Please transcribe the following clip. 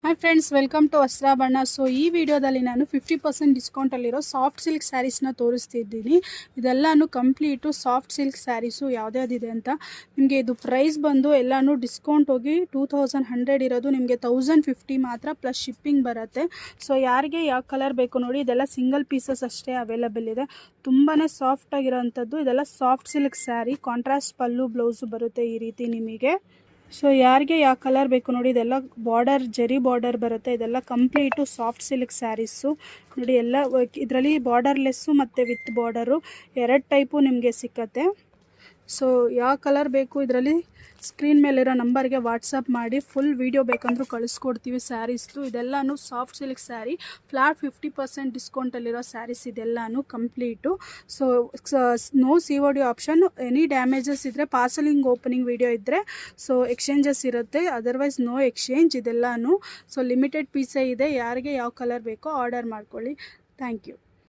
Hi friends, welcome to ವಸ್ತ್ರ ಬಣ್ಣ. So ಈ ವಿಡಿಯೋದಲ್ಲಿ ನಾನು 50% ಡಿಸ್ಕೌಂಟಲ್ಲಿರೋ ಸಾಫ್ಟ್ ಸಿಲ್ಕ್ ಸ್ಯಾರೀಸ್ನ ತೋರಿಸ್ತಿದ್ದೀನಿ. ಇದೆಲ್ಲನೂ ಕಂಪ್ಲೀಟು ಸಾಫ್ಟ್ ಸಿಲ್ಕ್ ಸ್ಯಾರೀಸು ಯಾವ್ದ್ಯಾವ್ದಿದೆ ಅಂತ ನಿಮಗೆ. ಇದು ಪ್ರೈಸ್ ಬಂದು ಎಲ್ಲನೂ ಡಿಸ್ಕೌಂಟ್ ಹೋಗಿ 2100 ಇರೋದು ನಿಮಗೆ 1050 ಮಾತ್ರ ಪ್ಲಸ್ ಶಿಪ್ಪಿಂಗ್ ಬರುತ್ತೆ. ಸೊ ಯಾರಿಗೆ ಯಾವ ಕಲರ್ ಬೇಕು ನೋಡಿ, ಇದೆಲ್ಲ ಸಿಂಗಲ್ ಪೀಸಸ್ ಅಷ್ಟೇ ಅವೈಲಬಲ್ ಇದೆ. ತುಂಬಾ ಸಾಫ್ಟ್ ಆಗಿರೋವಂಥದ್ದು. ಇದೆಲ್ಲ ಸಾಫ್ಟ್ ಸಿಲ್ಕ್ ಸ್ಯಾರಿ, ಕಾಂಟ್ರಾಸ್ಟ್ ಪಲ್ಲು ಬ್ಲೌಸು ಬರುತ್ತೆ ಈ ರೀತಿ ನಿಮಗೆ. ಸೊ ಯಾರಿಗೆ ಯಾವ ಕಲರ್ ಬೇಕು ನೋಡಿ, ಇದೆಲ್ಲ ಬಾರ್ಡರ್ ಜರಿ ಬಾರ್ಡರ್ ಬರುತ್ತೆ. ಇದೆಲ್ಲ ಕಂಪ್ಲೀಟು ಸಾಫ್ಟ್ ಸಿಲ್ಕ್ ಸ್ಯಾರೀಸು ನೋಡಿ. ಎಲ್ಲ ಇದರಲ್ಲಿ ಬಾರ್ಡರ್ಲೆಸ್ಸು ಮತ್ತು ವಿತ್ ಬಾರ್ಡರು ಎರಡು ಟೈಪು ನಿಮಗೆ ಸಿಕ್ಕತ್ತೆ. ಸೊ ಯಾವ ಕಲರ್ ಬೇಕು ಇದರಲ್ಲಿ ಸ್ಕ್ರೀನ್ ಮೇಲಿರೋ ನಂಬರ್ಗೆ ವಾಟ್ಸಪ್ ಮಾಡಿ ಫುಲ್ ವೀಡಿಯೋ ಬೇಕಂದ್ರೂ ಕಳಿಸ್ಕೊಡ್ತೀವಿ ಸ್ಯಾರೀಸ್ದು. ಇದೆಲ್ಲನೂ ಸಾಫ್ಟ್ ಸಿಲ್ಕ್ ಸ್ಯಾರಿ, ಫ್ಲಾಟ್ 50% ಡಿಸ್ಕೌಂಟಲ್ಲಿರೋ ಸ್ಯಾರೀಸ್ ಇದೆಲ್ಲನೂ complete. So no COD option. Any damages ಇದ್ದರೆ, ಪಾರ್ಸಲಿಂಗ್ ಓಪನಿಂಗ್ ವೀಡಿಯೋ ಇದ್ದರೆ ಸೊ ಎಕ್ಸ್ಚೇಂಜಸ್ ಇರುತ್ತೆ, ಅದರ್ವೈಸ್ ನೋ ಎಕ್ಸ್ಚೇಂಜ್ ಇದೆಲ್ಲನೂ. ಸೊ ಲಿಮಿಟೆಡ್ ಪೀಸೇ ಇದೆ. ಯಾರಿಗೆ ಯಾವ ಕಲರ್ ಬೇಕೋ ಆರ್ಡರ್ ಮಾಡ್ಕೊಳ್ಳಿ. Thank you.